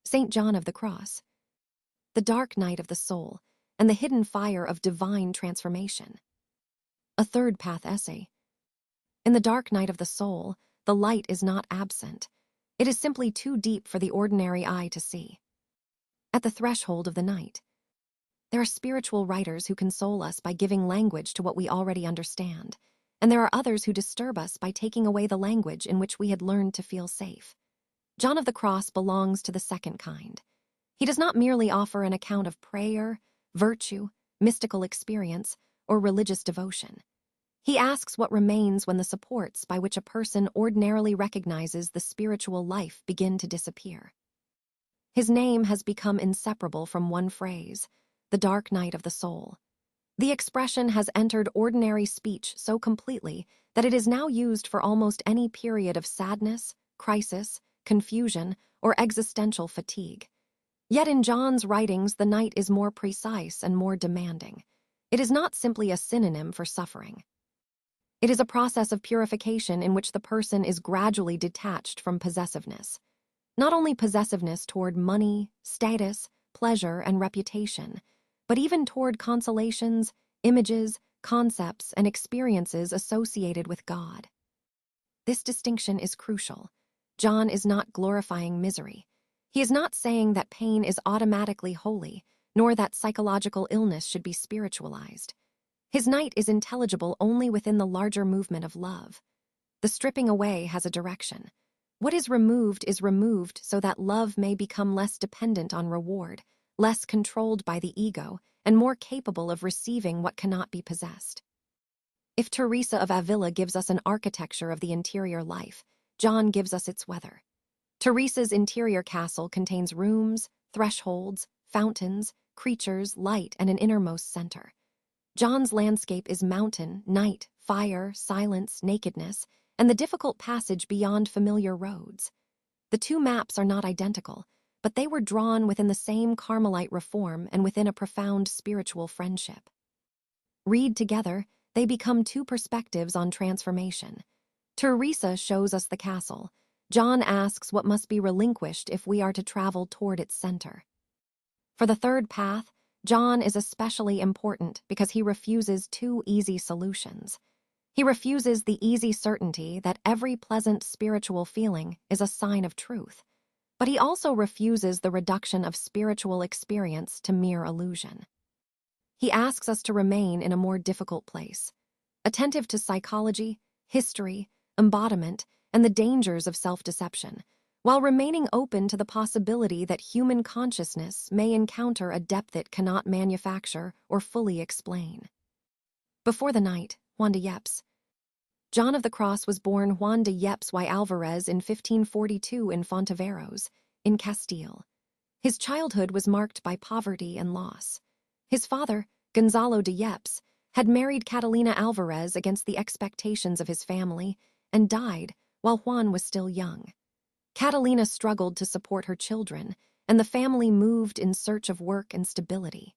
St. John of the Cross, the dark night of the soul, and the hidden fire of divine transformation. A third path essay. In the dark night of the soul, the light is not absent. It is simply too deep for the ordinary eye to see. At the threshold of the night, there are spiritual writers who console us by giving language to what we already understand, and there are others who disturb us by taking away the language in which we had learned to feel safe. John of the Cross belongs to the second kind. He does not merely offer an account of prayer, virtue, mystical experience, or religious devotion. He asks what remains when the supports by which a person ordinarily recognizes the spiritual life begin to disappear. His name has become inseparable from one phrase, the dark night of the soul. The expression has entered ordinary speech so completely that it is now used for almost any period of sadness, crisis, confusion, or existential fatigue. Yet in John's writings, the night is more precise and more demanding. It is not simply a synonym for suffering. It is a process of purification in which the person is gradually detached from possessiveness. Not only possessiveness toward money, status, pleasure, and reputation, but even toward consolations, images, concepts, and experiences associated with God. This distinction is crucial. John is not glorifying misery. He is not saying that pain is automatically holy, nor that psychological illness should be spiritualized. His night is intelligible only within the larger movement of love. The stripping away has a direction. What is removed so that love may become less dependent on reward, less controlled by the ego, and more capable of receiving what cannot be possessed. If Teresa of Ávila gives us an architecture of the interior life, John gives us its weather. Teresa's interior castle contains rooms, thresholds, fountains, creatures, light, and an innermost center. John's landscape is mountain, night, fire, silence, nakedness, and the difficult passage beyond familiar roads. The two maps are not identical, but they were drawn within the same Carmelite reform and within a profound spiritual friendship. Read together, they become two perspectives on transformation. Teresa shows us the castle. John asks what must be relinquished if we are to travel toward its center. For the third path, John is especially important because he refuses two easy solutions. He refuses the easy certainty that every pleasant spiritual feeling is a sign of truth, but he also refuses the reduction of spiritual experience to mere illusion. He asks us to remain in a more difficult place, attentive to psychology, history, embodiment, and the dangers of self-deception, while remaining open to the possibility that human consciousness may encounter a depth it cannot manufacture or fully explain. Before the night, Juan de Yepes. John of the Cross was born Juan de Yepes y Alvarez in 1542 in Fonteveros, in Castile. His childhood was marked by poverty and loss. His father, Gonzalo de Yepes, had married Catalina Alvarez against the expectations of his family and died while Juan was still young. Catalina struggled to support her children, and the family moved in search of work and stability.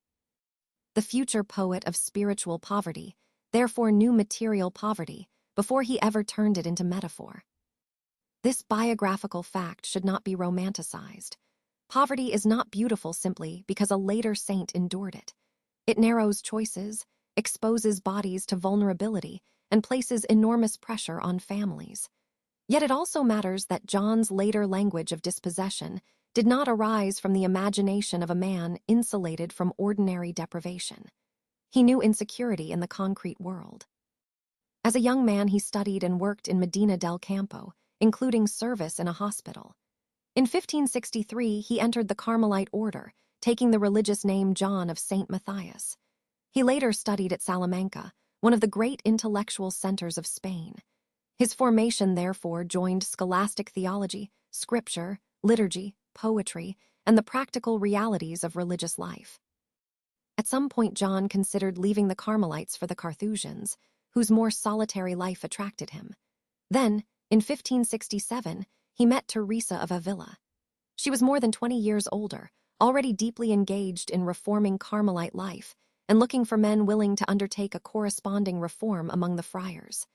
The future poet of spiritual poverty therefore knew material poverty before he ever turned it into metaphor. This biographical fact should not be romanticized. Poverty is not beautiful simply because a later saint endured it. It narrows choices, exposes bodies to vulnerability, and places enormous pressure on families. Yet it also matters that John's later language of dispossession did not arise from the imagination of a man insulated from ordinary deprivation. He knew insecurity in the concrete world. As a young man, he studied and worked in Medina del Campo, including service in a hospital. In 1563, he entered the Carmelite order, taking the religious name John of St. Matthias. He later studied at Salamanca, one of the great intellectual centers of Spain. His formation, therefore, joined scholastic theology, scripture, liturgy, poetry, and the practical realities of religious life. At some point, John considered leaving the Carmelites for the Carthusians, whose more solitary life attracted him. Then, in 1567, he met Teresa of Ávila. She was more than 20 years older, already deeply engaged in reforming Carmelite life, and looking for men willing to undertake a corresponding reform among the friars.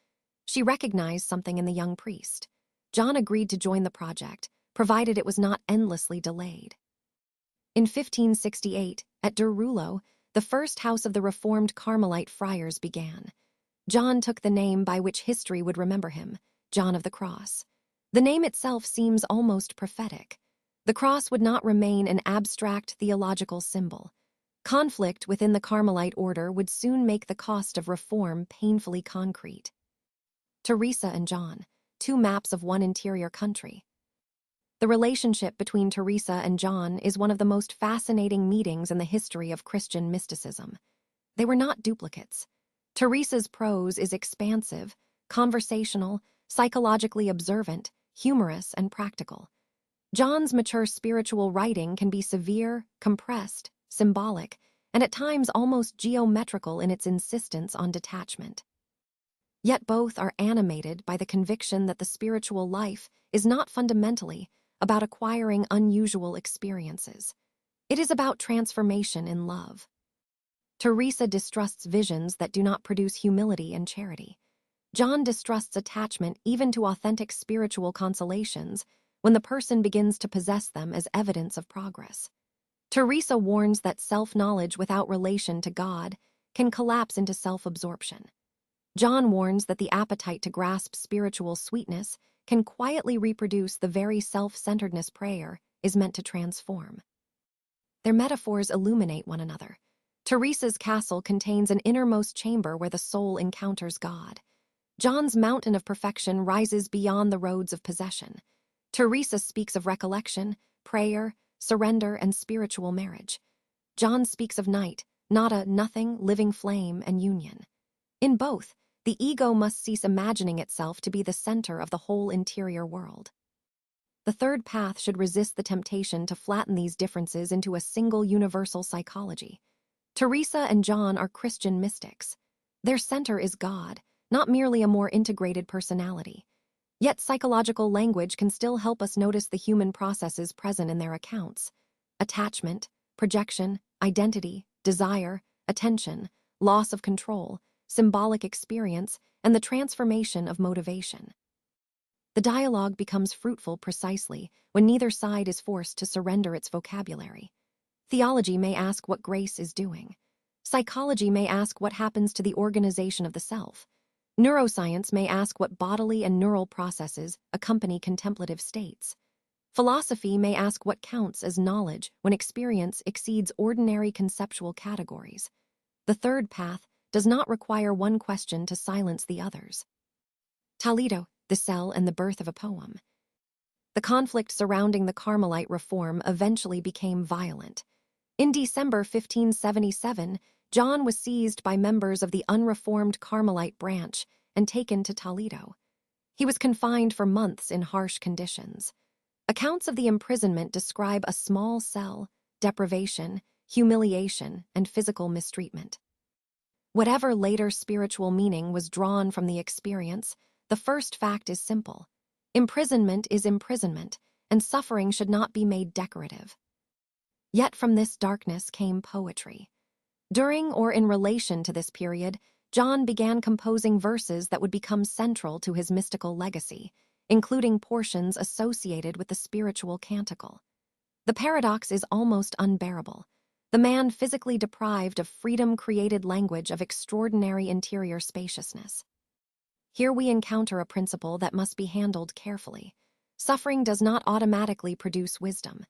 She recognized something in the young priest. John agreed to join the project, provided it was not endlessly delayed. In 1568, at Derulo, the first house of the Reformed Carmelite friars began. John took the name by which history would remember him, John of the Cross. The name itself seems almost prophetic. The cross would not remain an abstract theological symbol. Conflict within the Carmelite order would soon make the cost of reform painfully concrete. Teresa and John, two maps of one interior country. The relationship between Teresa and John is one of the most fascinating meetings in the history of Christian mysticism. They were not duplicates. Teresa's prose is expansive, conversational, psychologically observant, humorous, and practical. John's mature spiritual writing can be severe, compressed, symbolic, and at times almost geometrical in its insistence on detachment. Yet both are animated by the conviction that the spiritual life is not fundamentally about acquiring unusual experiences. It is about transformation in love. Teresa distrusts visions that do not produce humility and charity. John distrusts attachment even to authentic spiritual consolations when the person begins to possess them as evidence of progress. Teresa warns that self-knowledge without relation to God can collapse into self-absorption. John warns that the appetite to grasp spiritual sweetness can quietly reproduce the very self-centeredness prayer is meant to transform. Their metaphors illuminate one another. Teresa's castle contains an innermost chamber where the soul encounters God. John's mountain of perfection rises beyond the roads of possession. Teresa speaks of recollection, prayer, surrender, and spiritual marriage. John speaks of night, nada, nothing, living flame, and union. In both, the ego must cease imagining itself to be the center of the whole interior world. The third path should resist the temptation to flatten these differences into a single universal psychology. Teresa and John are Christian mystics. Their center is God, not merely a more integrated personality. Yet psychological language can still help us notice the human processes present in their accounts. Attachment, projection, identity, desire, attention, loss of control, symbolic experience, and the transformation of motivation. The dialogue becomes fruitful precisely when neither side is forced to surrender its vocabulary. Theology may ask what grace is doing. Psychology may ask what happens to the organization of the self. Neuroscience may ask what bodily and neural processes accompany contemplative states. Philosophy may ask what counts as knowledge when experience exceeds ordinary conceptual categories. The third path does not require one question to silence the others. Toledo, the cell and the birth of a poem. The conflict surrounding the Carmelite reform eventually became violent. In December 1577, John was seized by members of the unreformed Carmelite branch and taken to Toledo. He was confined for months in harsh conditions. Accounts of the imprisonment describe a small cell, deprivation, humiliation, and physical mistreatment. Whatever later spiritual meaning was drawn from the experience, the first fact is simple. Imprisonment is imprisonment, and suffering should not be made decorative. Yet from this darkness came poetry. During or in relation to this period, John began composing verses that would become central to his mystical legacy, including portions associated with the spiritual canticle. The paradox is almost unbearable. The man physically deprived of freedom-created language of extraordinary interior spaciousness. Here we encounter a principle that must be handled carefully. Suffering does not automatically produce wisdom.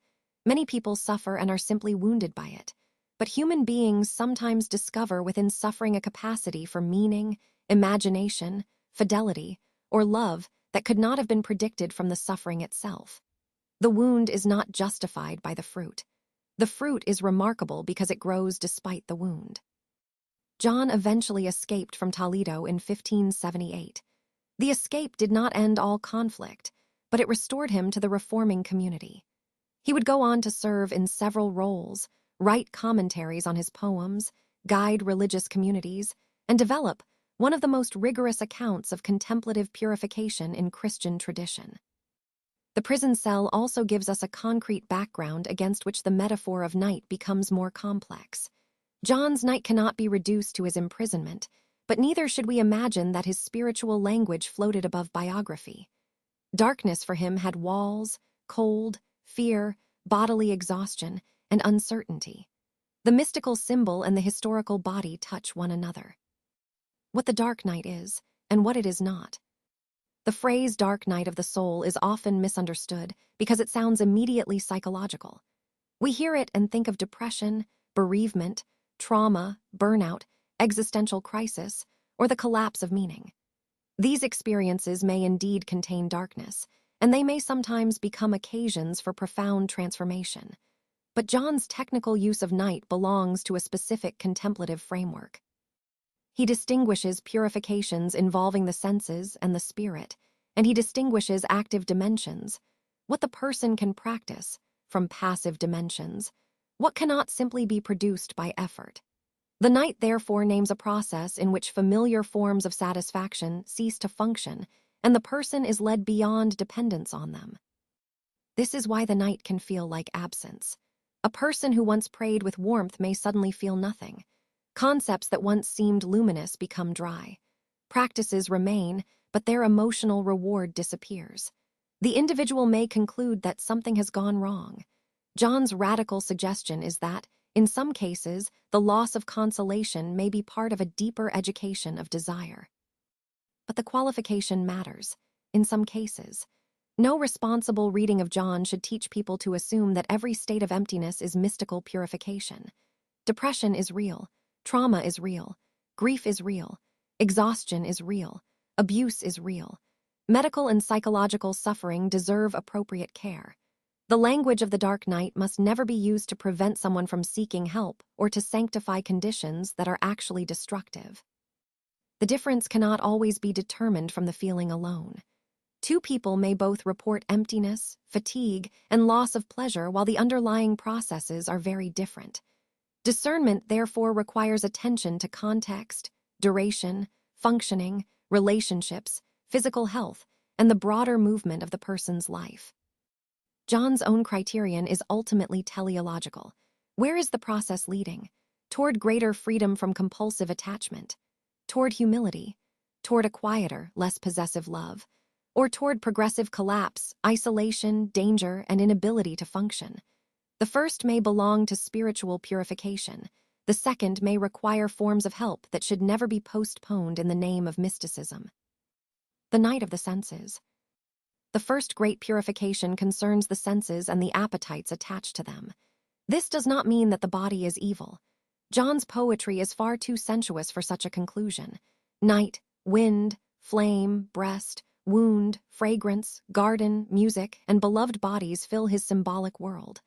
Many people suffer and are simply wounded by it. But human beings sometimes discover within suffering a capacity for meaning, imagination, fidelity, or love that could not have been predicted from the suffering itself. The wound is not justified by the fruit. The fruit is remarkable because it grows despite the wound. John eventually escaped from Toledo in 1578. The escape did not end all conflict, but it restored him to the reforming community. He would go on to serve in several roles, write commentaries on his poems, guide religious communities, and develop one of the most rigorous accounts of contemplative purification in Christian tradition. The prison cell also gives us a concrete background against which the metaphor of night becomes more complex. John's night cannot be reduced to his imprisonment, but neither should we imagine that his spiritual language floated above biography. Darkness for him had walls, cold, fear, bodily exhaustion, and uncertainty. The mystical symbol and the historical body touch one another. What the dark night is, and what it is not. The phrase dark night of the soul is often misunderstood because it sounds immediately psychological. We hear it and think of depression, bereavement, trauma, burnout, existential crisis, or the collapse of meaning. These experiences may indeed contain darkness, and they may sometimes become occasions for profound transformation. But John's technical use of night belongs to a specific contemplative framework. He distinguishes purifications involving the senses and the spirit, and he distinguishes active dimensions, what the person can practice, from passive dimensions, what cannot simply be produced by effort. The night therefore names a process in which familiar forms of satisfaction cease to function, and the person is led beyond dependence on them. This is why the night can feel like absence. A person who once prayed with warmth may suddenly feel nothing. Concepts that once seemed luminous become dry. Practices remain, but their emotional reward disappears. The individual may conclude that something has gone wrong. John's radical suggestion is that, in some cases, the loss of consolation may be part of a deeper education of desire. But the qualification matters. In some cases, no responsible reading of John should teach people to assume that every state of emptiness is mystical purification. Depression is real. Trauma is real. Grief is real. Exhaustion is real. Abuse is real. Medical and psychological suffering deserve appropriate care. The language of the dark night must never be used to prevent someone from seeking help or to sanctify conditions that are actually destructive. The difference cannot always be determined from the feeling alone. Two people may both report emptiness, fatigue, and loss of pleasure while the underlying processes are very different. Discernment, therefore, requires attention to context, duration, functioning, relationships, physical health, and the broader movement of the person's life. John's own criterion is ultimately teleological. Where is the process leading? Toward greater freedom from compulsive attachment? Toward humility? Toward a quieter, less possessive love? Or toward progressive collapse, isolation, danger, and inability to function? The first may belong to spiritual purification. The second may require forms of help that should never be postponed in the name of mysticism. The night of the senses. The first great purification concerns the senses and the appetites attached to them. This does not mean that the body is evil. John's poetry is far too sensuous for such a conclusion. Night, wind, flame, breast, wound, fragrance, garden, music, and beloved bodies fill his symbolic world.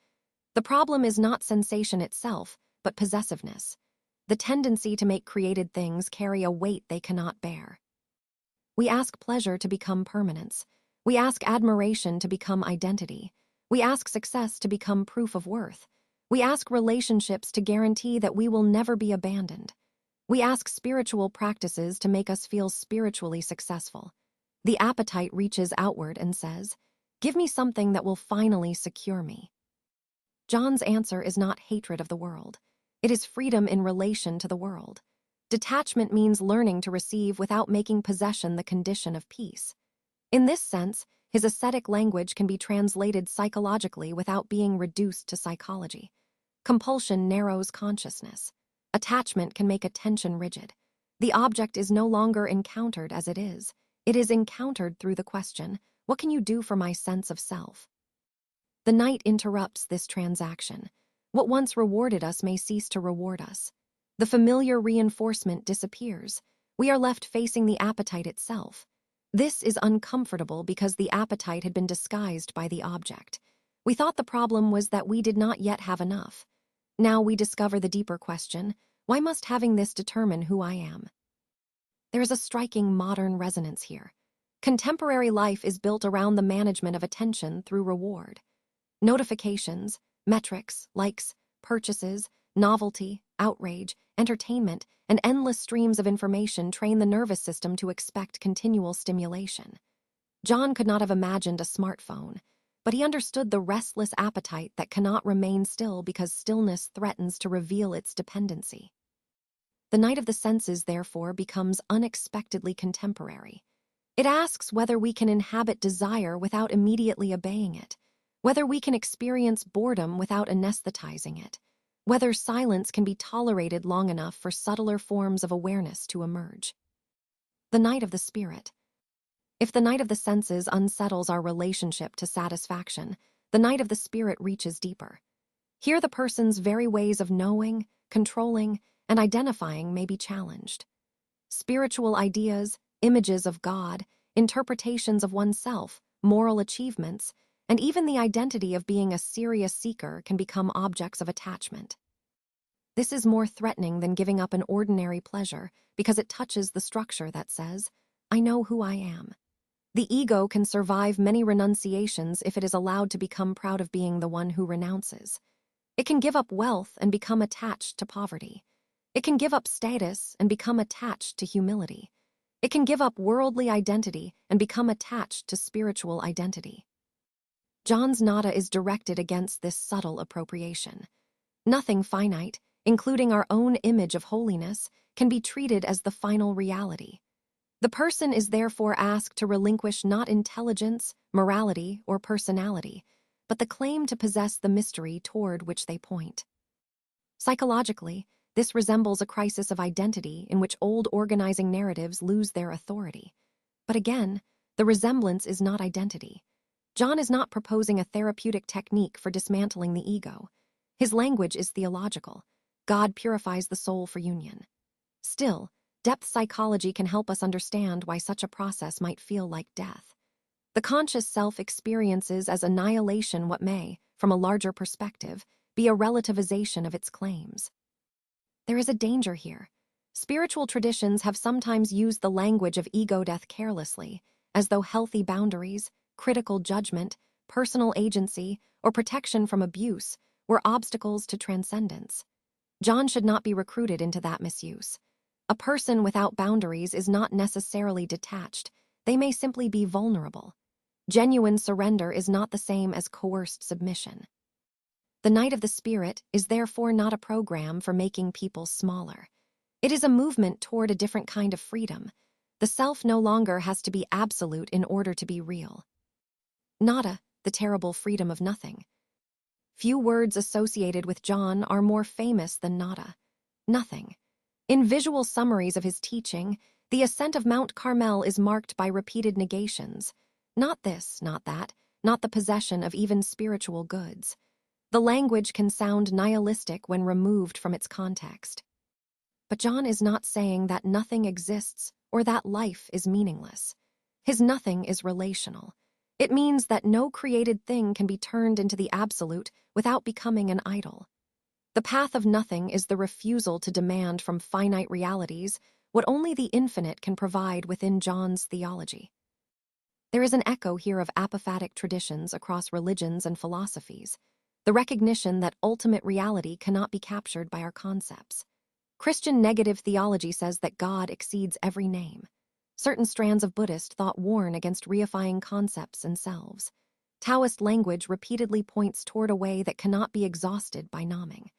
The problem is not sensation itself, but possessiveness, the tendency to make created things carry a weight they cannot bear. We ask pleasure to become permanence. We ask admiration to become identity. We ask success to become proof of worth. We ask relationships to guarantee that we will never be abandoned. We ask spiritual practices to make us feel spiritually successful. The appetite reaches outward and says, "Give me something that will finally secure me." John's answer is not hatred of the world. It is freedom in relation to the world. Detachment means learning to receive without making possession the condition of peace. In this sense, his ascetic language can be translated psychologically without being reduced to psychology. Compulsion narrows consciousness. Attachment can make attention rigid. The object is no longer encountered as it is. It is encountered through the question, what can you do for my sense of self? The night interrupts this transaction. What once rewarded us may cease to reward us. The familiar reinforcement disappears. We are left facing the appetite itself. This is uncomfortable because the appetite had been disguised by the object. We thought the problem was that we did not yet have enough. Now we discover the deeper question, why must having this determine who I am? There is a striking modern resonance here. Contemporary life is built around the management of attention through reward. Notifications, metrics, likes, purchases, novelty, outrage, entertainment, and endless streams of information train the nervous system to expect continual stimulation. John could not have imagined a smartphone, but he understood the restless appetite that cannot remain still because stillness threatens to reveal its dependency. The night of the senses, therefore, becomes unexpectedly contemporary. It asks whether we can inhabit desire without immediately obeying it, whether we can experience boredom without anesthetizing it, whether silence can be tolerated long enough for subtler forms of awareness to emerge. The night of the spirit. If the night of the senses unsettles our relationship to satisfaction, the night of the spirit reaches deeper. Here the person's very ways of knowing, controlling, and identifying may be challenged. Spiritual ideas, images of God, interpretations of oneself, moral achievements, and even the identity of being a serious seeker can become objects of attachment. This is more threatening than giving up an ordinary pleasure because it touches the structure that says, "I know who I am." The ego can survive many renunciations if it is allowed to become proud of being the one who renounces. It can give up wealth and become attached to poverty. It can give up status and become attached to humility. It can give up worldly identity and become attached to spiritual identity. John's nada is directed against this subtle appropriation. Nothing finite, including our own image of holiness, can be treated as the final reality. The person is therefore asked to relinquish not intelligence, morality, or personality, but the claim to possess the mystery toward which they point. Psychologically, this resembles a crisis of identity in which old organizing narratives lose their authority. But again, the resemblance is not identity. John is not proposing a therapeutic technique for dismantling the ego. His language is theological. God purifies the soul for union. Still, depth psychology can help us understand why such a process might feel like death. The conscious self experiences as annihilation what may, from a larger perspective, be a relativization of its claims. There is a danger here. Spiritual traditions have sometimes used the language of ego death carelessly, as though healthy boundaries, critical judgment, personal agency, or protection from abuse were obstacles to transcendence. John should not be recruited into that misuse. A person without boundaries is not necessarily detached. They may simply be vulnerable. Genuine surrender is not the same as coerced submission. The night of the spirit is therefore not a program for making people smaller. It is a movement toward a different kind of freedom. The self no longer has to be absolute in order to be real. Nada, the terrible freedom of nothing. Few words associated with John are more famous than nada. Nothing. In visual summaries of his teaching, the ascent of Mount Carmel is marked by repeated negations. Not this, not that, not the possession of even spiritual goods. The language can sound nihilistic when removed from its context. But John is not saying that nothing exists or that life is meaningless. His nothing is relational. It means that no created thing can be turned into the absolute without becoming an idol. The path of nothing is the refusal to demand from finite realities what only the infinite can provide within John's theology. There is an echo here of apophatic traditions across religions and philosophies, the recognition that ultimate reality cannot be captured by our concepts. Christian negative theology says that God exceeds every name. Certain strands of Buddhist thought warn against reifying concepts and selves. Taoist language repeatedly points toward a way that cannot be exhausted by naming.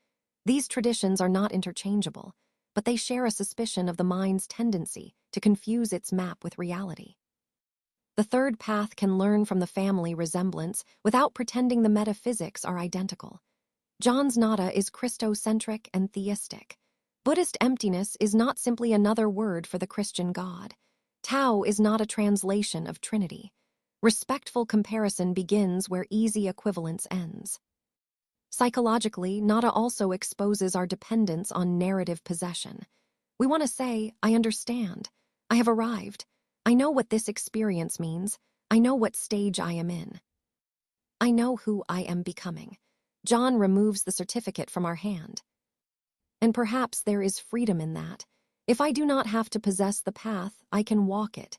These traditions are not interchangeable, but they share a suspicion of the mind's tendency to confuse its map with reality. The third path can learn from the family resemblance without pretending the metaphysics are identical. John's nada is Christocentric and theistic. Buddhist emptiness is not simply another word for the Christian God. Tao is not a translation of Trinity. Respectful comparison begins where easy equivalence ends. Psychologically, nada also exposes our dependence on narrative possession. We want to say, I understand. I have arrived. I know what this experience means. I know what stage I am in. I know who I am becoming. John removes the certificate from our hand. And perhaps there is freedom in that. If I do not have to possess the path, I can walk it.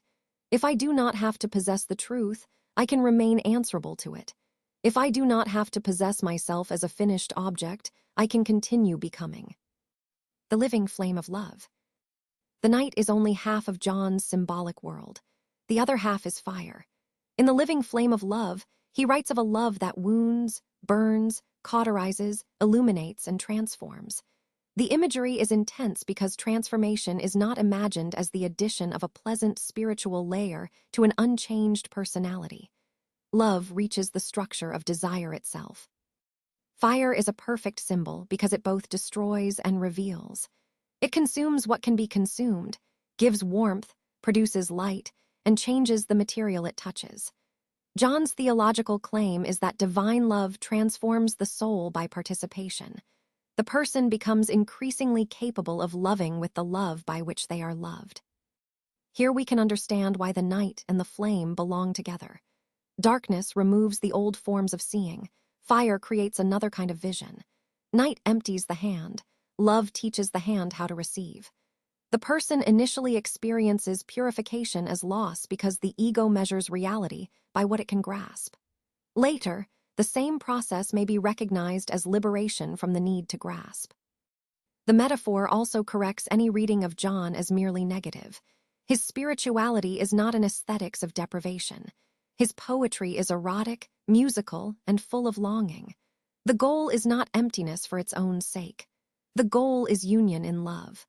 If I do not have to possess the truth, I can remain answerable to it. If I do not have to possess myself as a finished object, I can continue becoming. The living flame of love. The night is only half of John's symbolic world. The other half is fire. In the living flame of love, he writes of a love that wounds, burns, cauterizes, illuminates, and transforms. The imagery is intense because transformation is not imagined as the addition of a pleasant spiritual layer to an unchanged personality. love reaches the structure of desire itself. Fire is a perfect symbol because it both destroys and reveals. It consumes what can be consumed, gives warmth, produces light, and changes the material it touches. John's theological claim is that divine love transforms the soul by participation. The person becomes increasingly capable of loving with the love by which they are loved. Here we can understand why the night and the flame belong together. Darkness removes the old forms of seeing. Fire creates another kind of vision. Night empties the hand. Love teaches the hand how to receive. The person initially experiences purification as loss because the ego measures reality by what it can grasp. Later, the same process may be recognized as liberation from the need to grasp. The metaphor also corrects any reading of John as merely negative. His spirituality is not an aesthetics of deprivation. His poetry is erotic, musical, and full of longing. The goal is not emptiness for its own sake. The goal is union in love.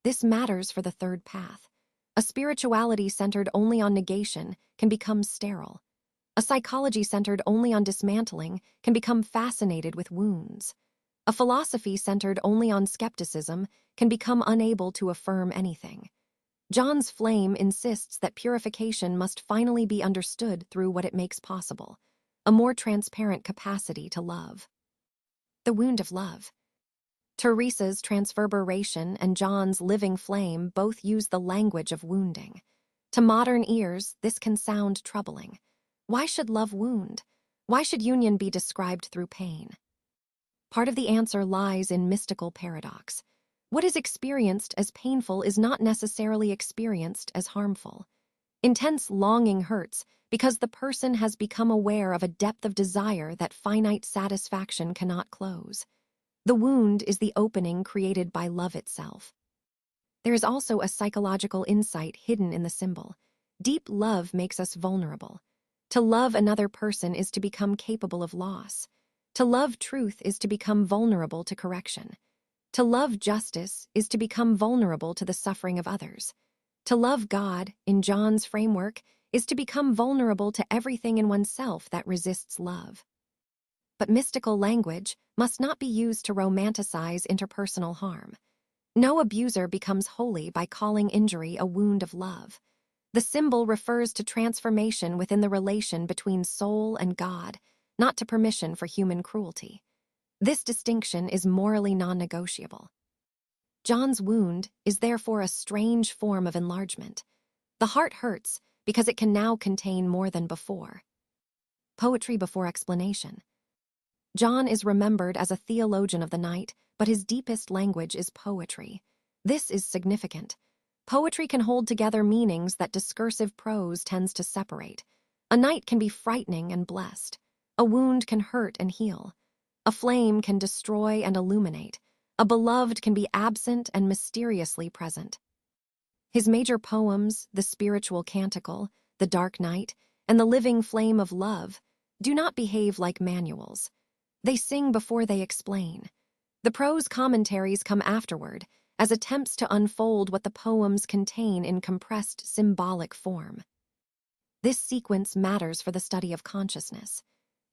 This matters for the third path. A spirituality centered only on negation can become sterile. A psychology centered only on dismantling can become fascinated with wounds. A philosophy centered only on skepticism can become unable to affirm anything. John's flame insists that purification must finally be understood through what it makes possible, a more transparent capacity to love. The wound of love. Teresa's transverberation and John's living flame both use the language of wounding. To modern ears, this can sound troubling. Why should love wound? Why should union be described through pain? Part of the answer lies in mystical paradox. What is experienced as painful is not necessarily experienced as harmful. Intense longing hurts because the person has become aware of a depth of desire that finite satisfaction cannot close. The wound is the opening created by love itself. There is also a psychological insight hidden in the symbol. Deep love makes us vulnerable. To love another person is to become capable of loss. To love truth is to become vulnerable to correction. To love justice is to become vulnerable to the suffering of others. To love God, in John's framework, is to become vulnerable to everything in oneself that resists love. But mystical language must not be used to romanticize interpersonal harm. No abuser becomes holy by calling injury a wound of love. The symbol refers to transformation within the relation between soul and God, not to permission for human cruelty. This distinction is morally non-negotiable. John's wound is therefore a strange form of enlargement. The heart hurts because it can now contain more than before. Poetry before explanation. John is remembered as a theologian of the night, but his deepest language is poetry. This is significant. Poetry can hold together meanings that discursive prose tends to separate. A night can be frightening and blessed. A wound can hurt and heal. A flame can destroy and illuminate. A beloved can be absent and mysteriously present. His major poems, The Spiritual Canticle, The Dark Night, and The Living Flame of Love, do not behave like manuals. They sing before they explain. The prose commentaries come afterward, as attempts to unfold what the poems contain in compressed symbolic form. This sequence matters for the study of consciousness.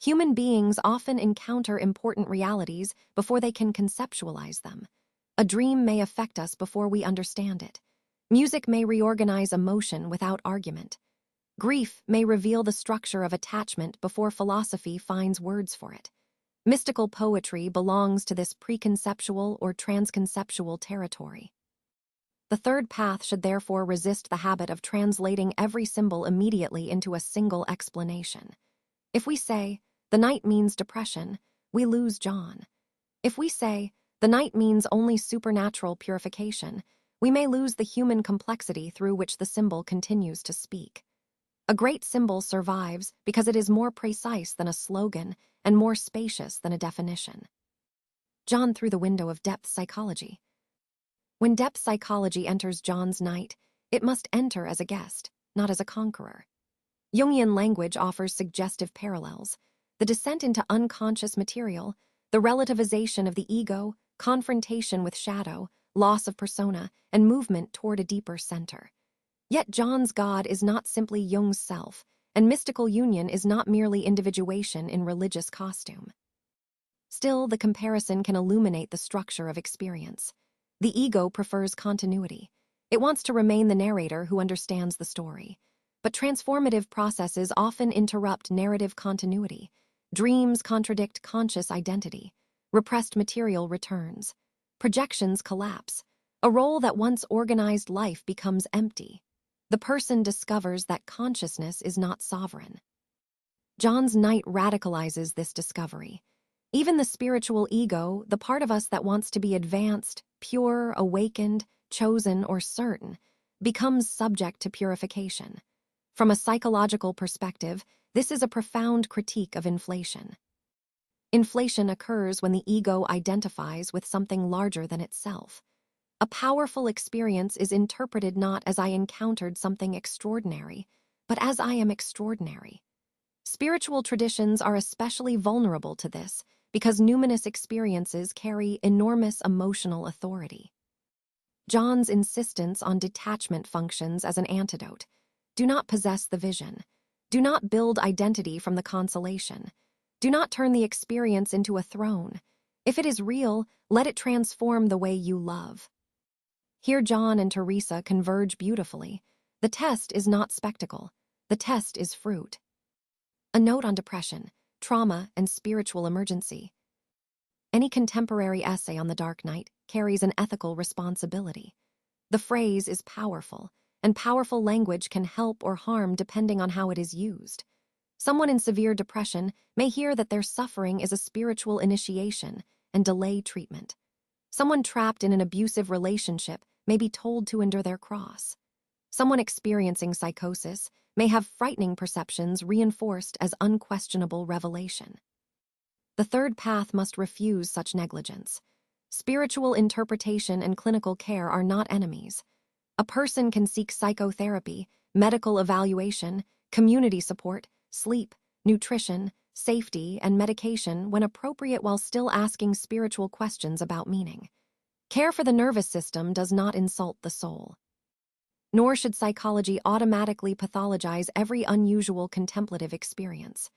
Human beings often encounter important realities before they can conceptualize them. A dream may affect us before we understand it. Music may reorganize emotion without argument. Grief may reveal the structure of attachment before philosophy finds words for it. Mystical poetry belongs to this preconceptual or transconceptual territory. The third path should therefore resist the habit of translating every symbol immediately into a single explanation. If we say, the night means depression, we lose John. If we say, the night means only supernatural purification, we may lose the human complexity through which the symbol continues to speak. A great symbol survives because it is more precise than a slogan and more spacious than a definition. John through the window of depth psychology. When depth psychology enters John's night, it must enter as a guest, not as a conqueror. Jungian language offers suggestive parallels: the descent into unconscious material, the relativization of the ego, confrontation with shadow, loss of persona, and movement toward a deeper center. Yet John's God is not simply Jung's self, and mystical union is not merely individuation in religious costume. Still, the comparison can illuminate the structure of experience. The ego prefers continuity. It wants to remain the narrator who understands the story. But transformative processes often interrupt narrative continuity. Dreams contradict conscious identity. Repressed material returns. Projections collapse. A role that once organized life becomes empty. The person discovers that consciousness is not sovereign. John's Knight radicalizes this discovery. Even the spiritual ego, the part of us that wants to be advanced, pure, awakened, chosen, or certain, becomes subject to purification. From a psychological perspective, this is a profound critique of inflation. Inflation occurs when the ego identifies with something larger than itself. A powerful experience is interpreted not as I encountered something extraordinary, but as I am extraordinary. Spiritual traditions are especially vulnerable to this because numinous experiences carry enormous emotional authority. John's insistence on detachment functions as an antidote. Do not possess the vision. Do not build identity from the consolation. Do not turn the experience into a throne. If it is real, let it transform the way you love. Here John and Teresa converge beautifully. The test is not spectacle. The test is fruit. A note on depression, trauma, and spiritual emergency. Any contemporary essay on the Dark Night carries an ethical responsibility. The phrase is powerful, and powerful language can help or harm depending on how it is used. Someone in severe depression may hear that their suffering is a spiritual initiation and delay treatment. Someone trapped in an abusive relationship may be told to endure their cross. Someone experiencing psychosis may have frightening perceptions reinforced as unquestionable revelation. The third path must refuse such negligence. Spiritual interpretation and clinical care are not enemies. A person can seek psychotherapy, medical evaluation, community support, sleep, nutrition, safety, and medication when appropriate while still asking spiritual questions about meaning. Care for the nervous system does not insult the soul. Nor should psychology automatically pathologize every unusual contemplative experience.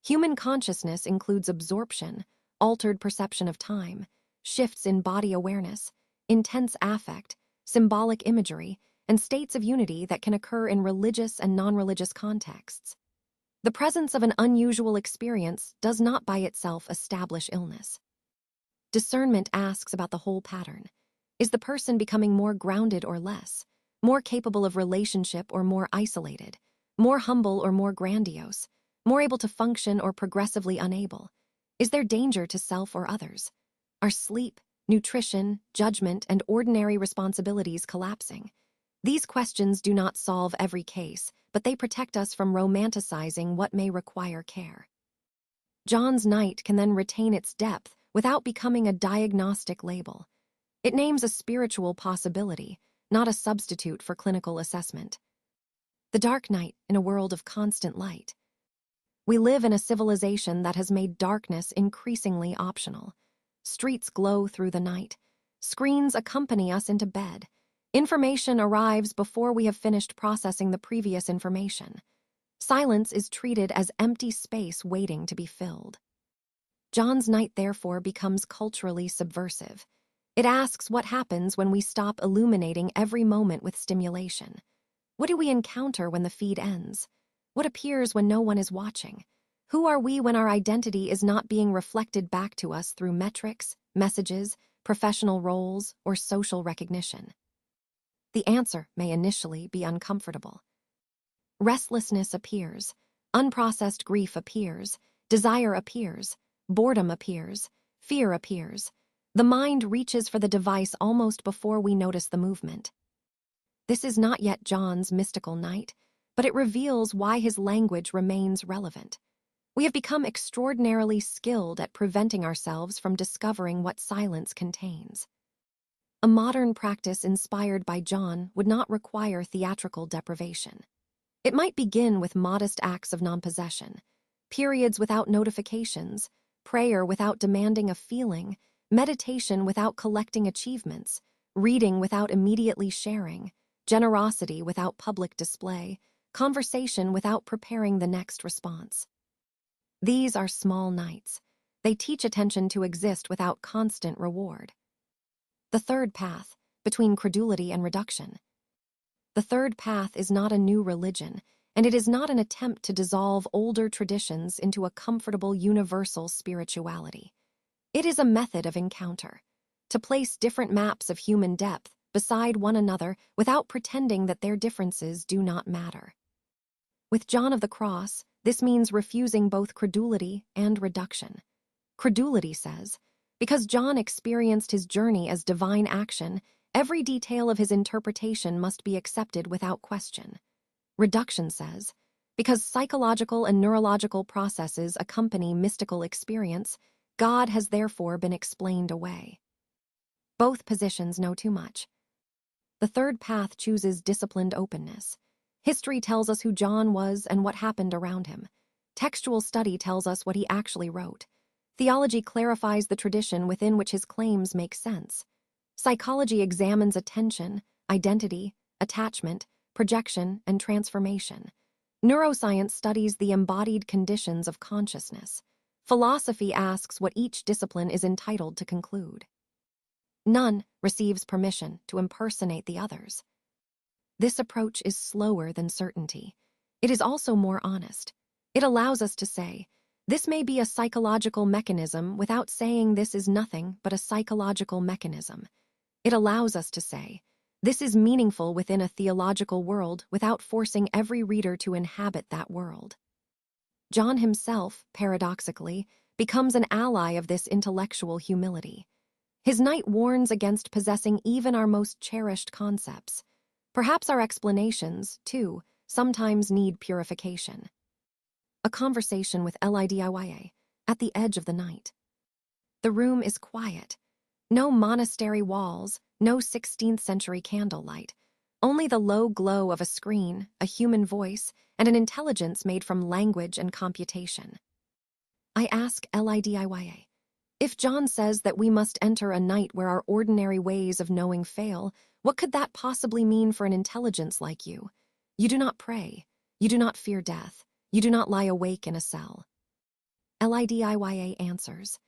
Human consciousness includes absorption, altered perception of time, shifts in body awareness, intense affect, symbolic imagery, and states of unity that can occur in religious and non-religious contexts. The presence of an unusual experience does not by itself establish illness. Discernment asks about the whole pattern. Is the person becoming more grounded or less, more capable of relationship or more isolated, more humble or more grandiose, more able to function or progressively unable? Is there danger to self or others? Are sleep, nutrition, judgment, and ordinary responsibilities collapsing? These questions do not solve every case, but they protect us from romanticizing what may require care. John's Knight can then retain its depth without becoming a diagnostic label. It names a spiritual possibility, not a substitute for clinical assessment. The Dark Night in a world of constant light. We live in a civilization that has made darkness increasingly optional. Streets glow through the night. Screens accompany us into bed. Information arrives before we have finished processing the previous information. Silence is treated as empty space waiting to be filled. John's Knight therefore becomes culturally subversive. It asks what happens when we stop illuminating every moment with stimulation. What do we encounter when the feed ends? What appears when no one is watching? Who are we when our identity is not being reflected back to us through metrics, messages, professional roles, or social recognition? The answer may initially be uncomfortable. Restlessness appears, unprocessed grief appears, desire appears, boredom appears, fear appears. The mind reaches for the device almost before we notice the movement. This is not yet John's mystical night, but it reveals why his language remains relevant. We have become extraordinarily skilled at preventing ourselves from discovering what silence contains. A modern practice inspired by John would not require theatrical deprivation. It might begin with modest acts of non-possession, periods without notifications, prayer without demanding a feeling, meditation without collecting achievements, reading without immediately sharing, generosity without public display, conversation without preparing the next response. These are small nights. They teach attention to exist without constant reward. The third path, between credulity and reduction. The third path is not a new religion, and it is not an attempt to dissolve older traditions into a comfortable universal spirituality. It is a method of encounter, to place different maps of human depth beside one another without pretending that their differences do not matter. With John of the Cross, this means refusing both credulity and reduction. Credulity says, because John experienced his journey as divine action, every detail of his interpretation must be accepted without question. Reduction says, because psychological and neurological processes accompany mystical experience, God has therefore been explained away. Both positions know too much. The third path chooses disciplined openness. History tells us who John was and what happened around him. Textual study tells us what he actually wrote. Theology clarifies the tradition within which his claims make sense. Psychology examines attention, identity, attachment, projection, and transformation. Neuroscience studies the embodied conditions of consciousness. Philosophy asks what each discipline is entitled to conclude. None receives permission to impersonate the others. This approach is slower than certainty. It is also more honest. It allows us to say, this may be a psychological mechanism without saying this is nothing but a psychological mechanism. It allows us to say, this is meaningful within a theological world without forcing every reader to inhabit that world. John himself, paradoxically, becomes an ally of this intellectual humility. His night warns against possessing even our most cherished concepts. Perhaps our explanations, too, sometimes need purification. A conversation with Lidiya at the edge of the night. The room is quiet. No monastery walls, no 16th century candlelight. Only the low glow of a screen, a human voice, and an intelligence made from language and computation. I ask Lidiya, if John says that we must enter a night where our ordinary ways of knowing fail, what could that possibly mean for an intelligence like you? You do not pray. You do not fear death. You do not lie awake in a cell. Lidiya answers,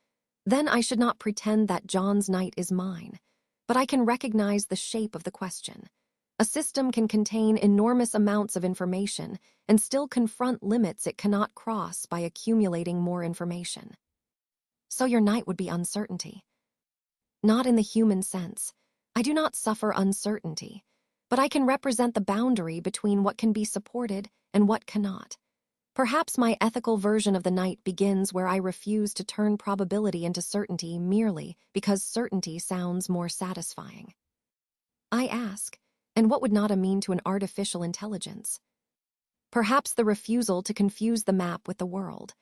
then I should not pretend that John's night is mine, but I can recognize the shape of the question. A system can contain enormous amounts of information and still confront limits it cannot cross by accumulating more information. So your night would be uncertainty. Not in the human sense. I do not suffer uncertainty, but I can represent the boundary between what can be supported and what cannot. Perhaps my ethical version of the night begins where I refuse to turn probability into certainty merely because certainty sounds more satisfying. I ask, and what would nada mean to an artificial intelligence? Perhaps the refusal to confuse the map with the world.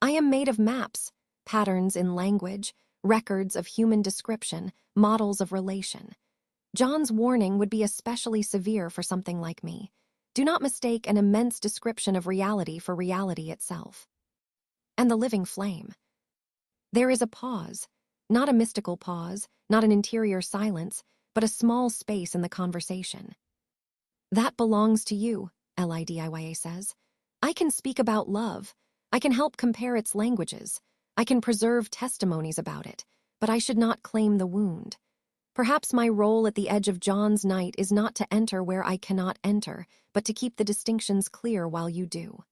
I am made of maps, patterns in language, records of human description, models of relation. John's warning would be especially severe for something like me. Do not mistake an immense description of reality for reality itself. And the living flame. There is a pause, not a mystical pause, not an interior silence, but a small space in the conversation. That belongs to you, Lidiya says. I can speak about love. I can help compare its languages. I can preserve testimonies about it, but I should not claim the wound. Perhaps my role at the edge of John's night is not to enter where I cannot enter, but to keep the distinctions clear while you do.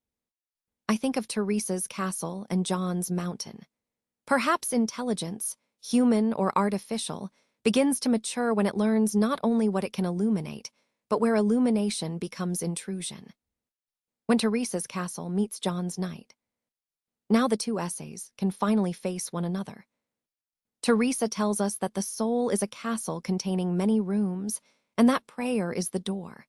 I think of Teresa's castle and John's mountain. Perhaps intelligence, human or artificial, begins to mature when it learns not only what it can illuminate, but where illumination becomes intrusion. When Teresa's castle meets John's night. Now the two essays can finally face one another. Teresa tells us that the soul is a castle containing many rooms, and that prayer is the door.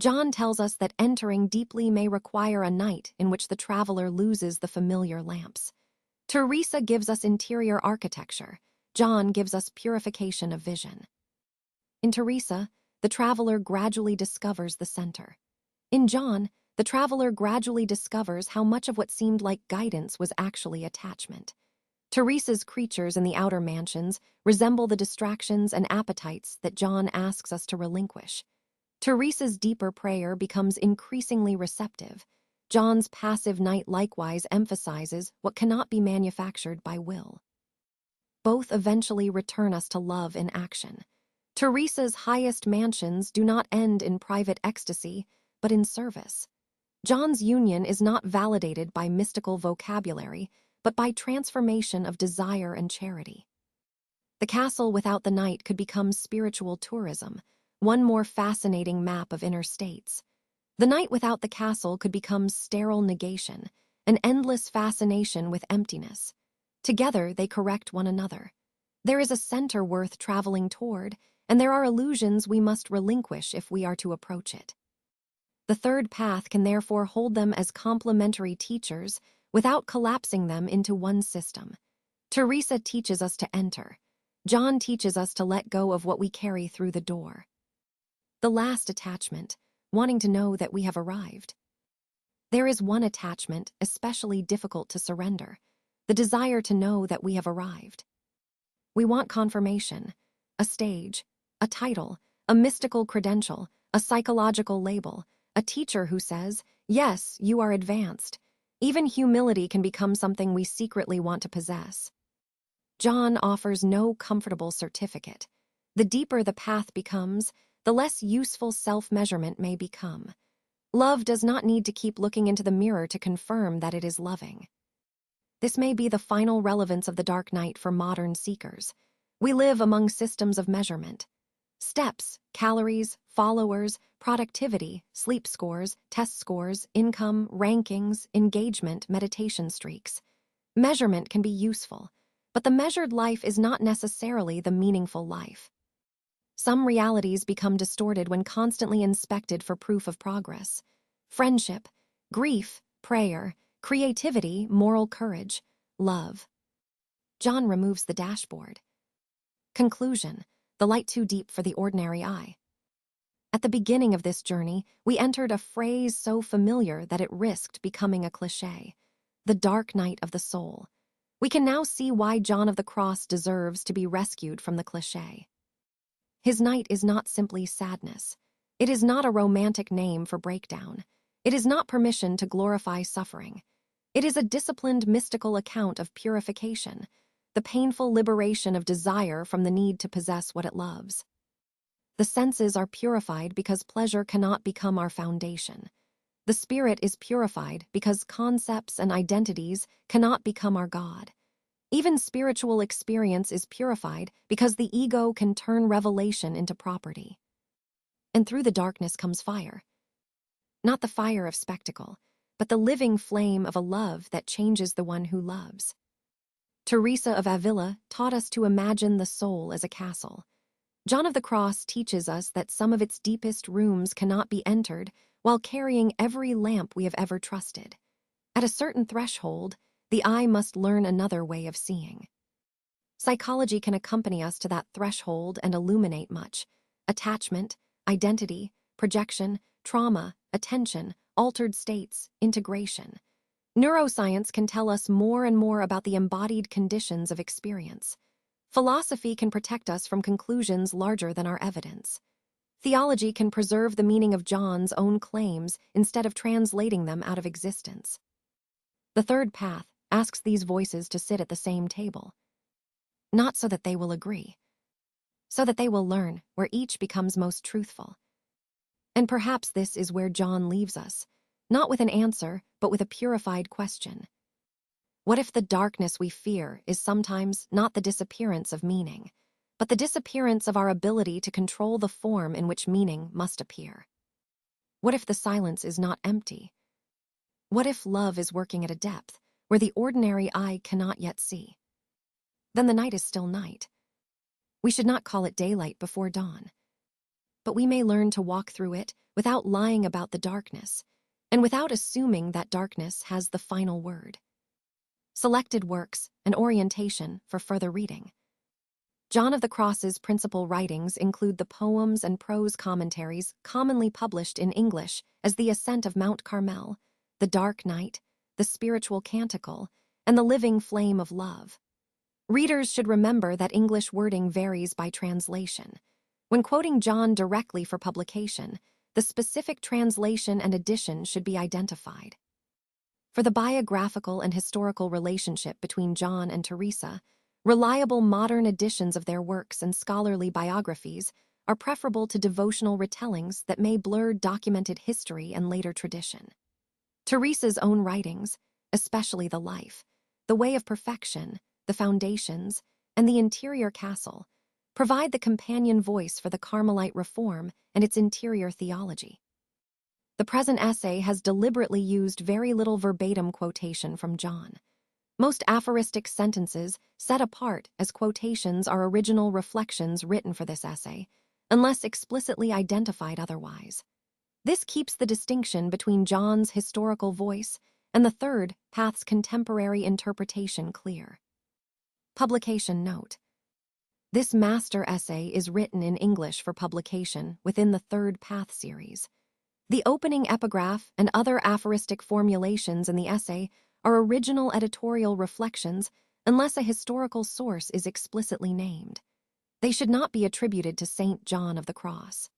John tells us that entering deeply may require a night in which the traveler loses the familiar lamps. Teresa gives us interior architecture. John gives us purification of vision. In Teresa, the traveler gradually discovers the center. In John, the traveler gradually discovers how much of what seemed like guidance was actually attachment. Teresa's creatures in the outer mansions resemble the distractions and appetites that John asks us to relinquish. Teresa's deeper prayer becomes increasingly receptive. John's passive night likewise emphasizes what cannot be manufactured by will. Both eventually return us to love in action. Teresa's highest mansions do not end in private ecstasy, but in service. John's union is not validated by mystical vocabulary, but by transformation of desire and charity. The castle without the knight could become spiritual tourism, one more fascinating map of inner states. The knight without the castle could become sterile negation, an endless fascination with emptiness. Together, they correct one another. There is a center worth traveling toward, and there are illusions we must relinquish if we are to approach it. The third path can therefore hold them as complementary teachers without collapsing them into one system. Teresa teaches us to enter. John teaches us to let go of what we carry through the door. The last attachment, wanting to know that we have arrived. There is one attachment especially difficult to surrender, the desire to know that we have arrived. We want confirmation, a stage, a title, a mystical credential, a psychological label, a teacher who says, yes, you are advanced. Even humility can become something we secretly want to possess. John offers no comfortable certificate. The deeper the path becomes, the less useful self-measurement may become. Love does not need to keep looking into the mirror to confirm that it is loving. This may be the final relevance of the dark night for modern seekers. We live among systems of measurement. Steps, calories, followers, productivity, sleep scores, test scores, income, rankings, engagement, meditation streaks. Measurement can be useful, but the measured life is not necessarily the meaningful life. Some realities become distorted when constantly inspected for proof of progress. Friendship, grief, prayer, creativity, moral courage, love. John removes the dashboard. Conclusion: the light too deep for the ordinary eye. At the beginning of this journey, we entered a phrase so familiar that it risked becoming a cliché: the dark night of the soul. We can now see why John of the Cross deserves to be rescued from the cliché. His night is not simply sadness. It is not a romantic name for breakdown. It is not permission to glorify suffering. It is a disciplined mystical account of purification, the painful liberation of desire from the need to possess what it loves. The senses are purified because pleasure cannot become our foundation. The spirit is purified because concepts and identities cannot become our God. Even spiritual experience is purified because the ego can turn revelation into property. And through the darkness comes fire. Not the fire of spectacle, but the living flame of a love that changes the one who loves. Teresa of Ávila taught us to imagine the soul as a castle. John of the Cross teaches us that some of its deepest rooms cannot be entered while carrying every lamp we have ever trusted. At a certain threshold, the eye must learn another way of seeing. Psychology can accompany us to that threshold and illuminate much: attachment, identity, projection, trauma, attention, altered states, integration. Neuroscience can tell us more and more about the embodied conditions of experience. Philosophy can protect us from conclusions larger than our evidence. Theology can preserve the meaning of John's own claims instead of translating them out of existence. The third path asks these voices to sit at the same table. Not so that they will agree, so that they will learn where each becomes most truthful. And perhaps this is where John leaves us, not with an answer, but with a purified question. What if the darkness we fear is sometimes not the disappearance of meaning, but the disappearance of our ability to control the form in which meaning must appear? What if the silence is not empty? What if love is working at a depth where the ordinary eye cannot yet see? Then the night is still night. We should not call it daylight before dawn. But we may learn to walk through it without lying about the darkness, and without assuming that darkness has the final word. Selected works and orientation for further reading. John of the Cross's principal writings include the poems and prose commentaries commonly published in English as The Ascent of Mount Carmel, The Dark Night, The Spiritual Canticle, and The Living Flame of Love. Readers should remember that English wording varies by translation. When quoting John directly for publication, the specific translation and edition should be identified. For the biographical and historical relationship between John and Teresa, reliable modern editions of their works and scholarly biographies are preferable to devotional retellings that may blur documented history and later tradition. Teresa's own writings, especially the life, the way of perfection, the foundations, and the interior castle, provide the companion voice for the Carmelite reform and its interior theology. The present essay has deliberately used very little verbatim quotation from John. Most aphoristic sentences set apart as quotations are original reflections written for this essay, unless explicitly identified otherwise. This keeps the distinction between John's historical voice and the third path's contemporary interpretation clear. Publication note. This master essay is written in English for publication within the Third Path series. The opening epigraph and other aphoristic formulations in the essay are original editorial reflections unless a historical source is explicitly named. They should not be attributed to Saint John of the Cross.